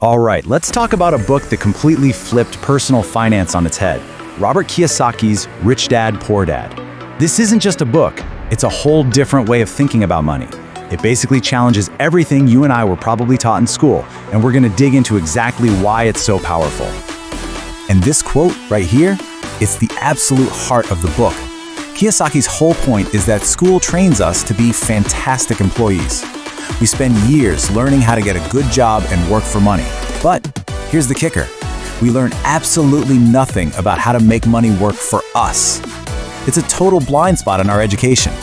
All right, let's talk about a book that completely flipped personal finance on its head. Robert Kiyosaki's Rich Dad, Poor Dad. This isn't just a book, it's a whole different way of thinking about money. It basically challenges everything you and I were probably taught in school, and we're gonna dig into exactly why it's so powerful. And this quote right here, it's the absolute heart of the book. Kiyosaki's whole point is that school trains us to be fantastic employees. We spend years learning how to get a good job and work for money. But here's the kicker. We learn absolutely nothing about how to make money work for us. It's a total blind spot in our education.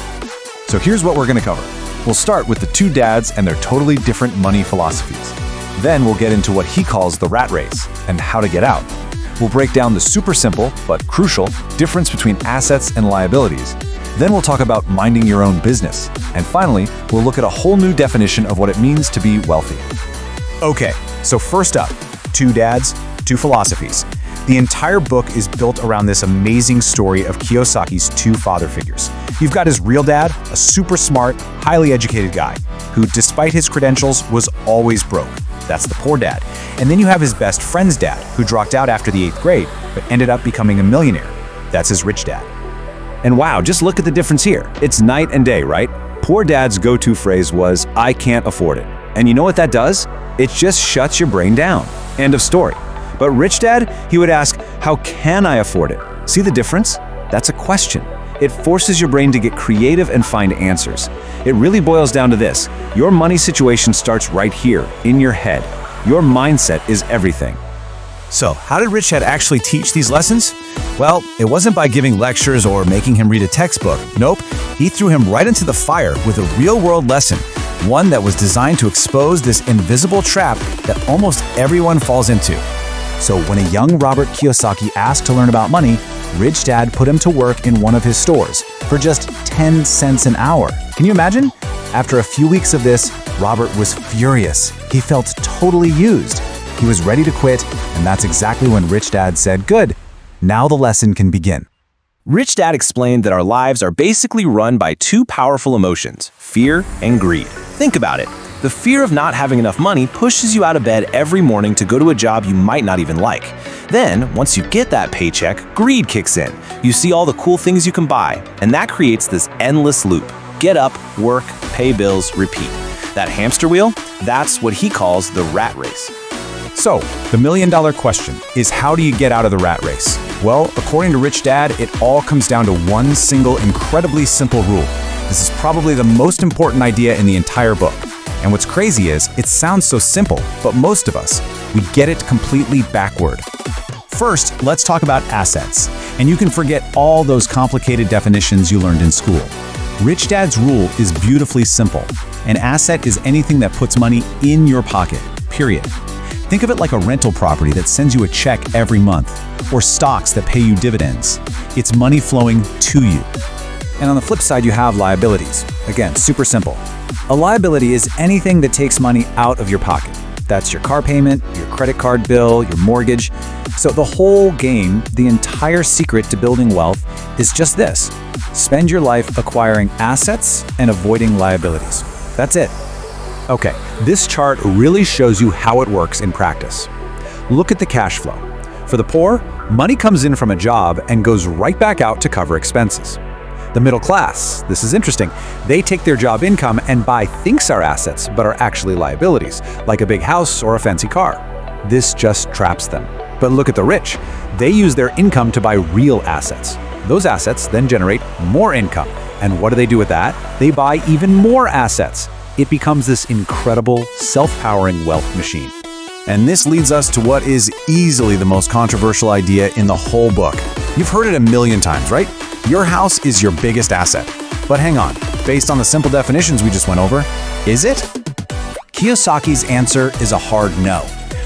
So here's what we're going to cover. We'll start with the two dads and their totally different money philosophies. Then we'll get into what he calls the rat race and how to get out. We'll break down the super simple, but crucial, difference between assets and liabilities. Then we'll talk about minding your own business. And finally, we'll look at a whole new definition of what it means to be wealthy. Okay, so first up, two dads, two philosophies. The entire book is built around this amazing story of Kiyosaki's two father figures. You've got his real dad, a super smart, highly educated guy, who, despite his credentials, was always broke. That's the poor dad. And then you have his best friend's dad, who dropped out after the 8th grade, but ended up becoming a millionaire. That's his rich dad. And wow, just look at the difference here. It's night and day, right? Poor dad's go-to phrase was, "I can't afford it." And you know what that does? It just shuts your brain down. End of story. But rich dad, he would ask, "How can I afford it?" See the difference? That's a question. It forces your brain to get creative and find answers. It really boils down to this. Your money situation starts right here, in your head. Your mindset is everything. So, how did Rich Dad actually teach these lessons? Well, it wasn't by giving lectures or making him read a textbook. Nope, he threw him right into the fire with a real-world lesson, one that was designed to expose this invisible trap that almost everyone falls into. So when a young Robert Kiyosaki asked to learn about money, Rich Dad put him to work in one of his stores for just 10 cents an hour. Can you imagine? After a few weeks of this, Robert was furious. He felt totally used. He was ready to quit, and that's exactly when Rich Dad said, "Good, now the lesson can begin." Rich Dad explained that our lives are basically run by two powerful emotions, fear and greed. Think about it. The fear of not having enough money pushes you out of bed every morning to go to a job you might not even like. Then, once you get that paycheck, greed kicks in. You see all the cool things you can buy, and that creates this endless loop. Get up, work, pay bills, repeat. That hamster wheel, that's what he calls the rat race. So, the million-dollar question is, how do you get out of the rat race? Well, according to Rich Dad, it all comes down to one single, incredibly simple rule. This is probably the most important idea in the entire book. And what's crazy is, it sounds so simple, but most of us, we get it completely backward. First, let's talk about assets. And you can forget all those complicated definitions you learned in school. Rich Dad's rule is beautifully simple. An asset is anything that puts money in your pocket, period. Think of it like a rental property that sends you a check every month, or stocks that pay you dividends. It's money flowing to you. And on the flip side, you have liabilities. Again, super simple. A liability is anything that takes money out of your pocket. That's your car payment, your credit card bill, your mortgage. So the whole game, the entire secret to building wealth is just this. Spend your life acquiring assets and avoiding liabilities. That's it. Okay, this chart really shows you how it works in practice. Look at the cash flow. For the poor, money comes in from a job and goes right back out to cover expenses. The middle class, this is interesting, they take their job income and buy things are assets but are actually liabilities, like a big house or a fancy car. This just traps them. But look at the rich. They use their income to buy real assets. Those assets then generate more income. And what do they do with that? They buy even more assets. It becomes this incredible, self-powering wealth machine. And this leads us to what is easily the most controversial idea in the whole book. You've heard it a million times, right? Your house is your biggest asset. But hang on, based on the simple definitions we just went over, is it? Kiyosaki's answer is a hard no.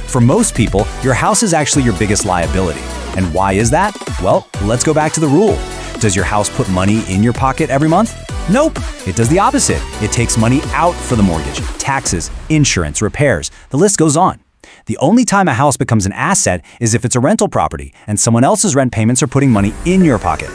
For most people, your house is actually your biggest liability. And why is that? Well, let's go back to the rule. Does your house put money in your pocket every month? Nope, it does the opposite. It takes money out for the mortgage, taxes, insurance, repairs. The list goes on. The only time a house becomes an asset is if it's a rental property and someone else's rent payments are putting money in your pocket.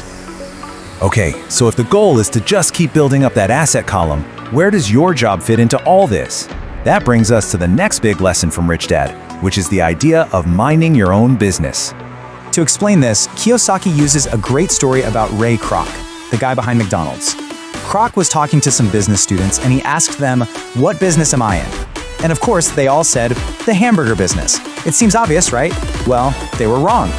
Okay, so if the goal is to just keep building up that asset column, where does your job fit into all this? That brings us to the next big lesson from Rich Dad, which is the idea of minding your own business. To explain this, Kiyosaki uses a great story about Ray Kroc, the guy behind McDonald's. Kroc was talking to some business students and he asked them, "What business am I in?" And of course, they all said, "The hamburger business." It seems obvious, right? Well, they were wrong.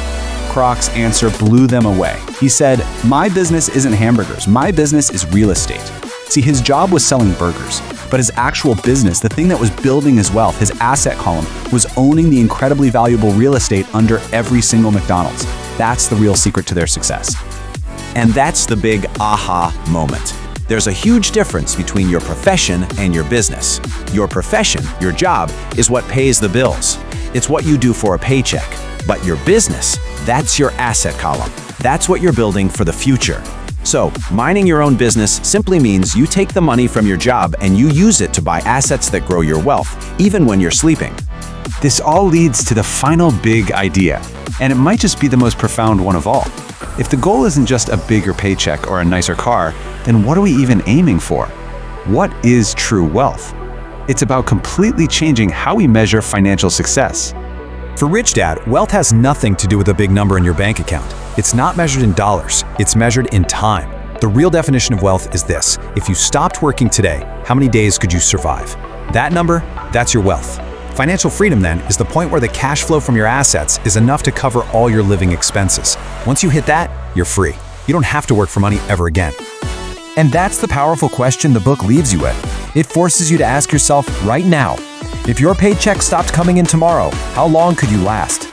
Kroc's answer blew them away. He said, "My business isn't hamburgers. My business is real estate." See, his job was selling burgers, but his actual business, the thing that was building his wealth, his asset column, was owning the incredibly valuable real estate under every single McDonald's. That's the real secret to their success. And that's the big aha moment. There's a huge difference between your profession and your business. Your profession, your job, is what pays the bills. It's what you do for a paycheck. But your business, that's your asset column. That's what you're building for the future. So, minding your own business simply means you take the money from your job and you use it to buy assets that grow your wealth, even when you're sleeping. This all leads to the final big idea, and it might just be the most profound one of all. If the goal isn't just a bigger paycheck or a nicer car, then what are we even aiming for? What is true wealth? It's about completely changing how we measure financial success. For Rich Dad, wealth has nothing to do with a big number in your bank account. It's not measured in dollars, it's measured in time. The real definition of wealth is this: if you stopped working today, how many days could you survive? That number, that's your wealth. Financial freedom, then, is the point where the cash flow from your assets is enough to cover all your living expenses. Once you hit that, you're free. You don't have to work for money ever again. And that's the powerful question the book leaves you with. It forces you to ask yourself right now, if your paycheck stopped coming in tomorrow, how long could you last?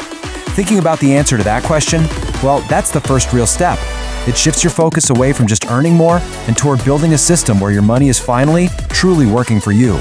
Thinking about the answer to that question, well, that's the first real step. It shifts your focus away from just earning more and toward building a system where your money is finally, truly working for you.